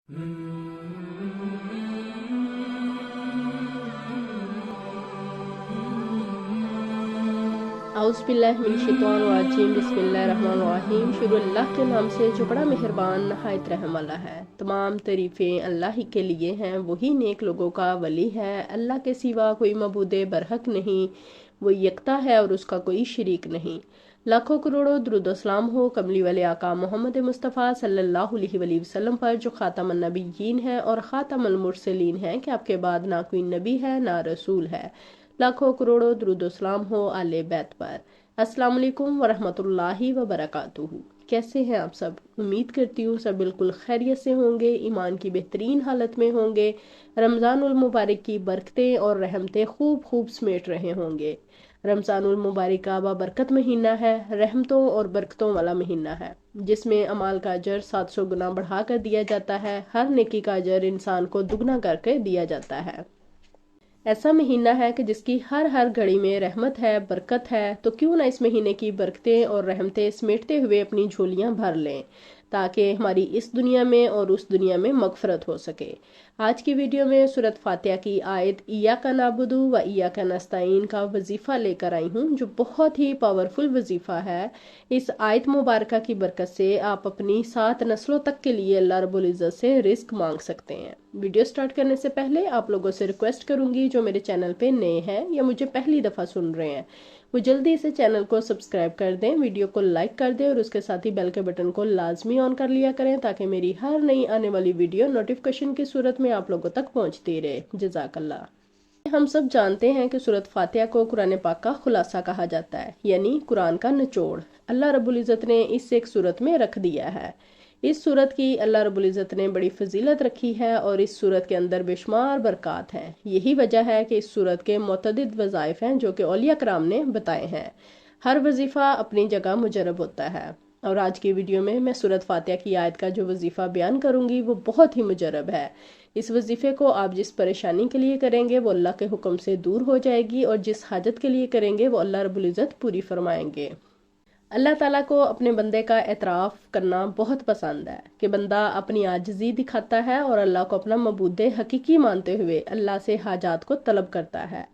औज़ुबिल्लाहिमिनश्शैतानिर्रजीम बिस्मिल्लाहिर्रहमानिर्रहीम। शुरू अल्लाह के नाम से जो बड़ा मेहरबान नहायत रहम वाला है। तमाम तारीफ़ें अल्लाह ही के लिए हैं, वही नेक लोगों का वली है। अल्लाह के सिवा कोई मबूद बरहक नहीं, वो यकता है और उसका कोई शरीक नहीं। लाखों करोड़ों दुरूद सलाम हो कमली वाले आका मोहम्मद मुस्तफ़ा सल्लल्लाहु अलैहि वसल्लम पर, जो ख़ातमुन नबिय्यीन है और ख़ातमुल मुरसलीन है कि आपके बाद ना कोई नबी है ना रसूल है। लाखों करोड़ों दुरूद सलाम हो आले बैत पर। अस्सलाम वालेकुम वरहमतुल्लाहि वबरकातुहू। कैसे हैं आप सब? उम्मीद करती हूँ सब बिल्कुल खैरियत से होंगे, ईमान की बेहतरीन हालत में होंगे, रमज़ानुल मुबारक की बरकतें और रहमतें खूब खूब समेट रहे होंगे। रमज़ानुल मुबारक का बाबरकत महीना है, रहमतों और बरकतों वाला महीना है, जिसमें अमाल का अजर 700 गुना बढ़ा कर दिया जाता है। हर नेकी का अजर इंसान को दुगना करके दिया जाता है। ऐसा महीना है कि जिसकी हर हर घड़ी में रहमत है, बरकत है, तो क्यों ना इस महीने की बरकतें और रहमतें समेटते हुए अपनी झोलियां भर लें, ताकि हमारी इस दुनिया में और उस दुनिया में मगफरत हो सके। आज की वीडियो में सूरत फातिहा की आयत इय्याका नअबुदु व इय्याका नस्तईन का वजीफ़ा लेकर आई हूँ, जो बहुत ही पावरफुल वजीफ़ा है। इस आयत मुबारका की बरकत से आप अपनी 7 नस्लों तक के लिए अल्लाह रब्बुल इज़्ज़त से रिस्क मांग सकते हैं। वीडियो स्टार्ट करने से पहले आप लोगों से रिक्वेस्ट करूंगी, जो मेरे चैनल पे नए हैं या मुझे पहली दफ़ा सुन रहे हैं, वो जल्दी से चैनल को सब्सक्राइब कर दें, वीडियो को लाइक कर दें और उसके साथ ही बेल के बटन को लाजमी ऑन कर लिया करें, ताकि मेरी हर नई आने वाली वीडियो नोटिफिकेशन की सूरत में आप लोगों तक पहुंचती रहे। जज़ाकल्लाह। हम सब जानते हैं कि सूरत फातिहा को कुरान पाक का खुलासा कहा जाता है, यानी कुरान का निचोड़ अल्लाह रब्बुल इज़्ज़त ने इस एक सूरत में रख दिया है। इस सूरत की अल्लाह रब्बुल इज़्ज़त ने बड़ी फजीलत रखी है और इस सूरत के अंदर बेशुमार बरक़ात हैं। यही वजह है कि इस सूरत के मुतअद्दिद वज़ाइफ हैं जो कि औलिया कराम ने बताए हैं। हर वजीफ़ा अपनी जगह मुजरब होता है, और आज की वीडियो में मैं सूरत फातिहा की आयत का जो वजीफ़ा बयान करूंगी वो बहुत ही मुजरब है। इस वजीफ़े को आप जिस परेशानी के लिए करेंगे वो अल्लाह के हुक्म से दूर हो जाएगी, और जिस हाजत के लिए करेंगे वो अल्लाह रब्बुल इज़्ज़त पूरी फरमाएंगे। अल्लाह ताला को अपने बंदे का एतराफ़ करना बहुत पसंद है, कि बंदा अपनी आजिज़ी दिखाता है और अल्लाह को अपना मबूद हकीकी मानते हुए अल्लाह से हाजात को तलब करता है।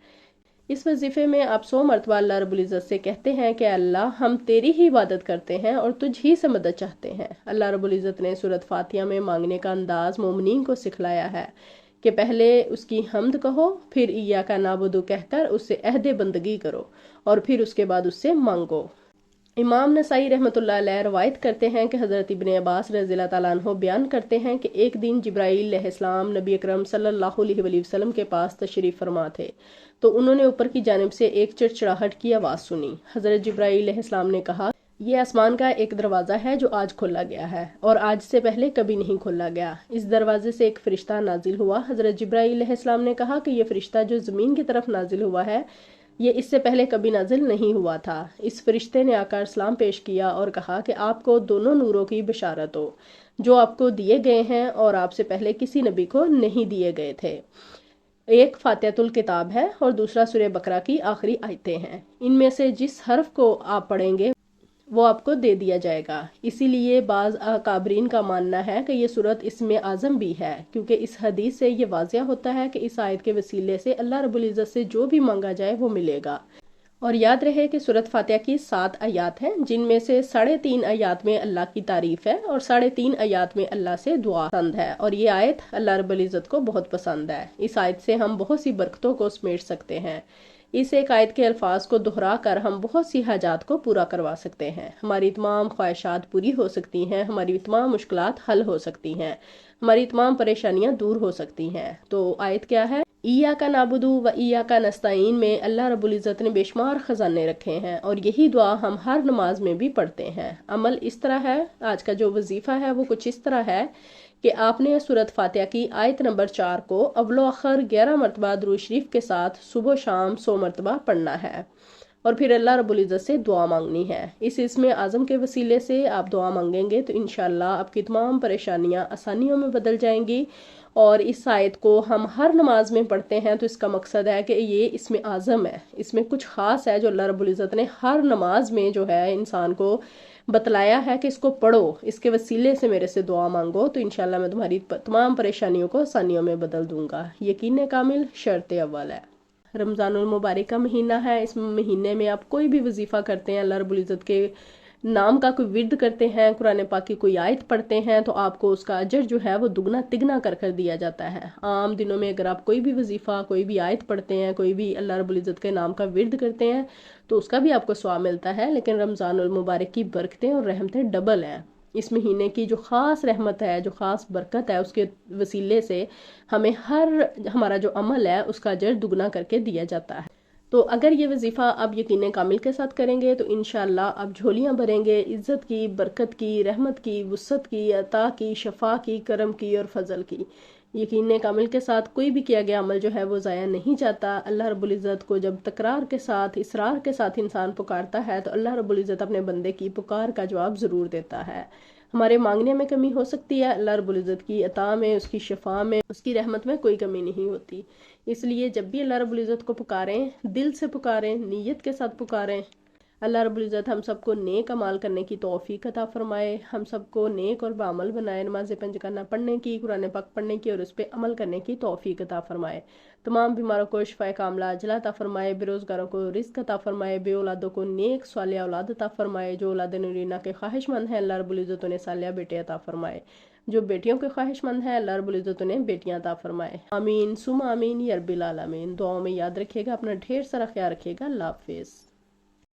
इस वजीफ़े में आप 100 मरतबा अल्लाह रब्बुल इज़्ज़त से कहते हैं कि अल्लाह हम तेरी ही इबादत करते हैं और तुझ ही से मदद चाहते हैं। अल्लाह रब्बुल इज़्ज़त ने सूरत फातिहा में मांगने का अंदाज मोमिनीन को सिखलाया है कि पहले उसकी हम्द कहो, फिर इय्याका नअबुदु कहकर उससे अहद बंदगी करो, और फिर उसके बाद उससे मांगो। इमाम नसाई रहमतुल्लाह अलैह रवायत करते हैं कि हज़रत इब्ने अब्बास रज़ियल्लाहु ताला अन्हु बयान करते हैं कि एक दिन जिब्राईल अलैहिस्सलाम नबी अकरम सल्लल्लाहु अलैहि वसल्लम के पास तशरीफ़ फरमा थे, तो उन्होंने ऊपर की जानिब से एक चिड़चिड़ाहट की आवाज़ सुनी। हज़रत जिब्राईल अलैहिस्सलाम ने कहा, ये आसमान का एक दरवाज़ा है जो आज खोला गया है और आज से पहले कभी नहीं खोला गया। इस दरवाजे से एक फ़रिश्ता नाजिल हुआ। हज़रत जिब्राईल अलैहिस्सलाम ने कहा कि यह फ़रिश्ता जो ज़मीन की तरफ नाजिल हुआ है, ये इससे पहले कभी नाजिल नहीं हुआ था। इस फरिश्ते ने आकर सलाम पेश किया और कहा कि आपको दोनों नूरों की बशारत हो, जो आपको दिए गए हैं और आपसे पहले किसी नबी को नहीं दिए गए थे। एक फातिहतुल किताब है और दूसरा सूरह बकरा की आखिरी आयतें हैं। इनमें से जिस हर्फ को आप पढ़ेंगे वो आपको दे दिया जाएगा। इसीलिए बाज़ अकाबरीन का मानना है कि ये सूरत इसमें आज़म भी है, क्योंकि इस हदीस से ये वाज़िया होता है कि इस आयत के वसीले से अल्लाह रब्बुल इज़्ज़त से जो भी मांगा जाए वो मिलेगा। और याद रहे कि सूरत फातिहा की 7 आयात हैं, जिनमें से 3.5 आयात में अल्लाह की तारीफ है और 3.5 आयात में अल्लाह से दुआ पसंद है, और ये आयत अल्लाह रब्बुल इज़्ज़त को बहुत पसंद है। इस आयत से हम बहुत सी बरकतों को समेट सकते हैं। इस एक आयत के अल्फाज को दोहरा कर हम बहुत सी हाजात को पूरा करवा सकते हैं। हमारी तमाम ख्वाहिशात पूरी हो सकती हैं, हमारी तमाम मुश्किलात हल हो सकती हैं, हमारी तमाम परेशानियां दूर हो सकती हैं। तो आयत क्या है? इय्याका नअबुदु व इय्याका नस्तईन में अल्लाह रब्बुल इज़्ज़त ने बेशुमार खजाने रखे हैं, और यही दुआ हम हर नमाज में भी पढ़ते हैं। अमल इस तरह है, आज का जो वजीफ़ा है वो कुछ इस तरह है कि आपने सूरत फातिहा की आयत नंबर 4 को अव्वलो आखिर 11 मरतबा दुरूद शरीफ के साथ सुबह शाम 100 मरतबा पढ़ना है, और फिर अल्लाह रब्बुल इज़्ज़त से दुआ मांगनी है। इस इसमें आज़म के वसीले से आप दुआ मांगेंगे तो इंशाअल्लाह आपकी तमाम परेशानियां आसानियों में बदल जाएंगी। और इस आयत को हम हर नमाज में पढ़ते हैं, तो इसका मकसद है कि ये इसमें आज़म है, इसमें कुछ ख़ास है जो अल्लाह रब्बुल इज़्ज़त ने हर नमाज में जो है इंसान को बतलाया है कि इसको पढ़ो, इसके वसीले से मेरे से दुआ मांगो तो इंशाल्लाह मैं तुम्हारी तमाम परेशानियों को आसानियों में बदल दूंगा। यकीन कामिल शर्त अव्वल है। रमज़ानुल मुबारक का महीना है, इस महीने में आप कोई भी वजीफ़ा करते हैं, अल्लाह रब्बुल इज़्ज़त के नाम का कोई विर्द करते हैं, कुरान पाक की कोई आयत पढ़ते हैं, तो आपको उसका अजर जो है वो दुगना तिगना कर दिया जाता है। आम दिनों में अगर आप कोई भी वजीफ़ा, कोई भी आयत पढ़ते हैं, कोई भी अल्लाह रब्बुल इज़्ज़त के नाम का विर्द करते हैं तो उसका भी आपको सवाब मिलता है। लेकिन रमज़ानुल मुबारक की बरकतें और रहमतें डबल हैं। इस महीने की जो ख़ास रहमत है, जो ख़ास बरकत है, उसके वसीले से हमें हमारा जो अमल है उसका अजर दुगना करके दिया जाता है। तो अगर ये वजीफ़ा आप यकीन कामिल के साथ करेंगे तो इंशाअल्लाह आप झोलियाँ भरेंगे इज़्ज़त की, बरकत की, रहमत की, वुसअत की, अता की, शफा की, करम की और फजल की। यकीन कामिल के साथ कोई भी किया गया अमल जो है वो ज़ाया नहीं जाता। अल्लाह रब्बुल इज़्ज़त को जब तकरार के साथ, इसरार के साथ इंसान पुकारता है तो अल्लाह रब्बुल इज़्ज़त अपने बंदे की पुकार का जवाब ज़रूर देता है। हमारे मांगने में कमी हो सकती है, अल्लाह रब्बुल इज़्ज़त की अता में, उसकी शफा में, उसकी रहमत में कोई कमी नहीं होती। इसलिए जब भी अल्लाह रब्बुल इज़्ज़त को पुकारें, दिल से पुकारें, नीयत के साथ पुकारें। अल्लाह रब्बुल इज़्ज़त हम सबको नेक अमाल करने की तौफीक अता फरमाए, हम सबको नेक और बामल बनाए, नमाज़ पंज करना पढ़ने की, कुरान पाक पढ़ने की और उस पर अमल करने की तौफीक अता फरमाए। तमाम बीमारों को शिफाए कामला अजला अता फरमाए, बेरोज़गारों को रिज़्क़ अता फरमाए, बे औलादों को नेक सालिया औलाद अता फरमाए, जो औलाद नूरीना के ख्वाहिशमंद हैं अल्लाह रब्बुल इज़्ज़त उन्हें सालिया बेटे अता फरमाए, जो बेटियों के ख्वाहिशमंद हैं अल्लाह रब्बुल इज़्ज़त उन्हें बेटियां अता फरमाए। आमीन सुम आमीन या रब्बिल आलमीन। दुआओं में याद रखिएगा, अपना ढेर सारा ख्याल रखिएगा। अल्लाह हाफिज़।